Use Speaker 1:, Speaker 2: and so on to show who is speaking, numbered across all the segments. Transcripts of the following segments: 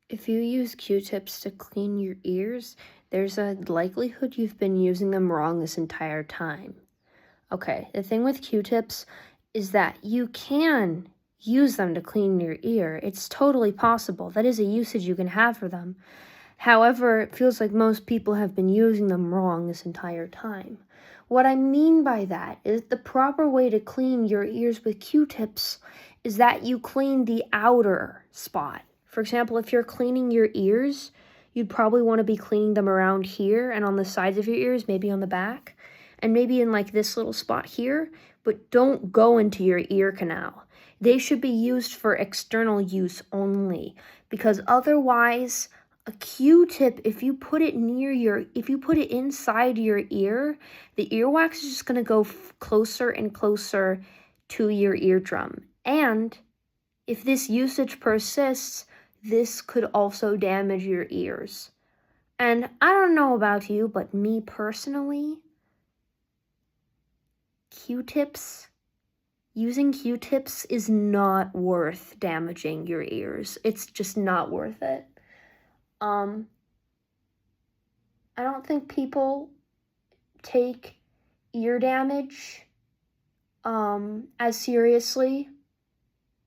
Speaker 1: If you use Q-tips to clean your ears, there's a likelihood you've been using them wrong this entire time. Okay, the thing with Q-tips is that you can use them to clean your ear. It's totally possible. That is a usage you can have for them. However, it feels like most people have been using them wrong this entire time. What I mean by that is the proper way to clean your ears with Q-tips is that you clean the outer spot. For example, if you're cleaning your ears, you'd probably want to be cleaning them around here and on the sides of your ears, maybe on the back, and maybe in like this little spot here, but don't go into your ear canal. They should be used for external use only, because otherwise a Q-tip, if you put it inside your ear, the earwax is just going to go closer and closer to your eardrum. And if this usage persists, this could also damage your ears. And I don't know about you, but me personally, using Q-tips is not worth damaging your ears. It's just not worth it. I don't think people take ear damage as seriously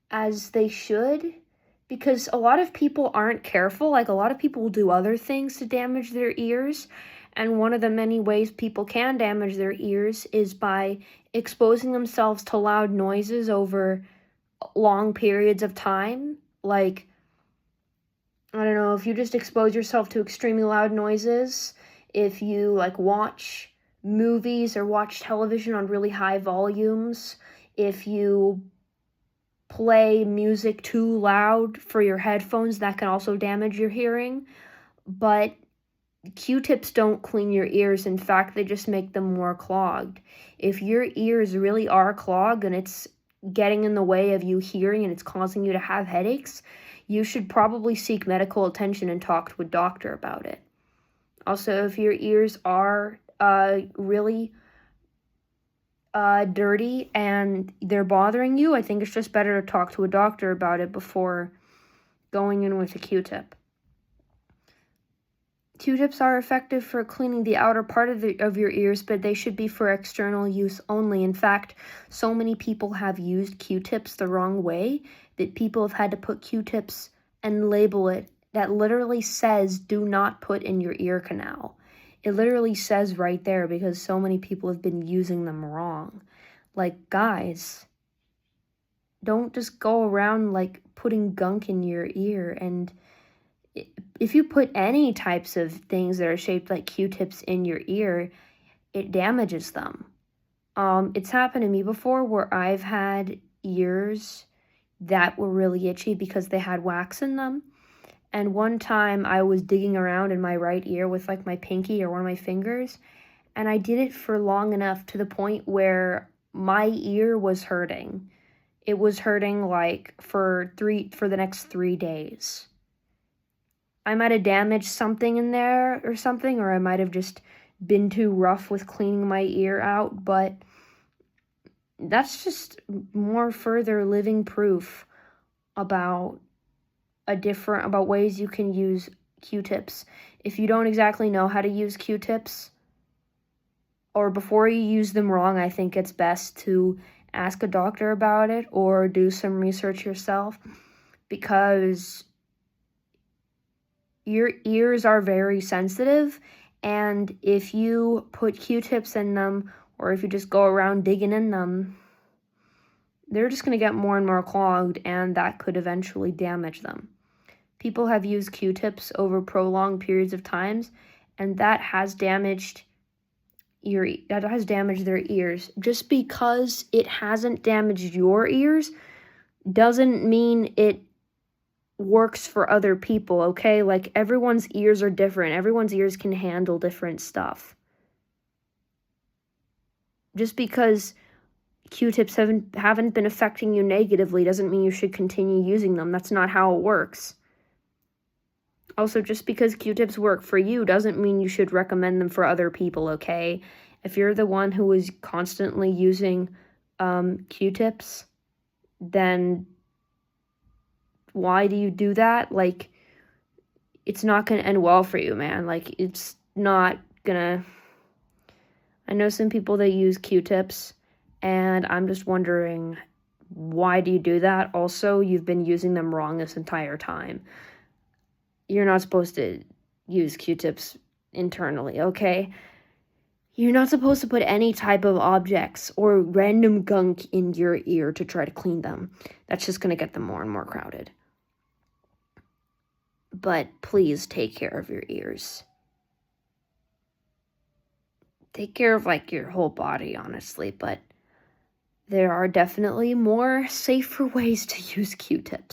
Speaker 1: as they should, because a lot of people aren't careful. Like, a lot of people will do other things to damage their ears, and one of the many ways people can damage their ears is by exposing themselves to loud noises over long periods of time. Like, I don't know, if you just expose yourself to extremely loud noises, if you like watch movies or watch television on really high volumes, if you play music too loud for your headphones, that can also damage your hearing. But Q-tips don't clean your ears. In fact, they just make them more clogged. If your ears really are clogged and it's getting in the way of you hearing and it's causing you to have headaches, you should probably seek medical attention and talk to a doctor about it. Also, if your ears are really dirty and they're bothering you, I think it's just better to talk to a doctor about it before going in with a Q-tip. Q-tips are effective for cleaning the outer part of your ears, but they should be for external use only. In fact, so many people have used Q-tips the wrong way that people have had to put Q-tips and label it that literally says, "Do not put in your ear canal." It literally says right there because so many people have been using them wrong. Like, guys, don't just go around like putting gunk in your ear. And if you put any types of things that are shaped like Q-tips in your ear, it damages them. It's happened to me before where I've had ears that were really itchy because they had wax in them. And one time I was digging around in my right ear with like my pinky or one of my fingers, and I did it for long enough to the point where my ear was hurting. It was hurting like for the next 3 days. I might have damaged something in there or something, or I might have just been too rough with cleaning my ear out, but that's just more further living proof about ways you can use Q-tips. If you don't exactly know how to use Q-tips, or before you use them wrong, I think it's best to ask a doctor about it or do some research yourself, because your ears are very sensitive, and if you put Q-tips in them, or if you just go around digging in them, they're just going to get more and more clogged, and that could eventually damage them. People have used Q-tips over prolonged periods of times, and that has damaged their ears. Just because it hasn't damaged your ears doesn't mean it works for other people, okay? Like, everyone's ears are different. Everyone's ears can handle different stuff. Just because Q-tips haven't been affecting you negatively doesn't mean you should continue using them. That's not how it works. Also, just because Q-tips work for you doesn't mean you should recommend them for other people, okay? If you're the one who is constantly using, then why do you do that? Like, it's not going to end well for you, man. Like, it's not gonna... I know some people that use Q-tips, and I'm just wondering, why do you do that? Also, you've been using them wrong this entire time. You're not supposed to use Q-tips internally, okay? You're not supposed to put any type of objects or random gunk in your ear to try to clean them. That's just going to get them more and more crowded. But please take care of your ears. Take care of, like, your whole body, honestly, but there are definitely more safer ways to use Q-tips.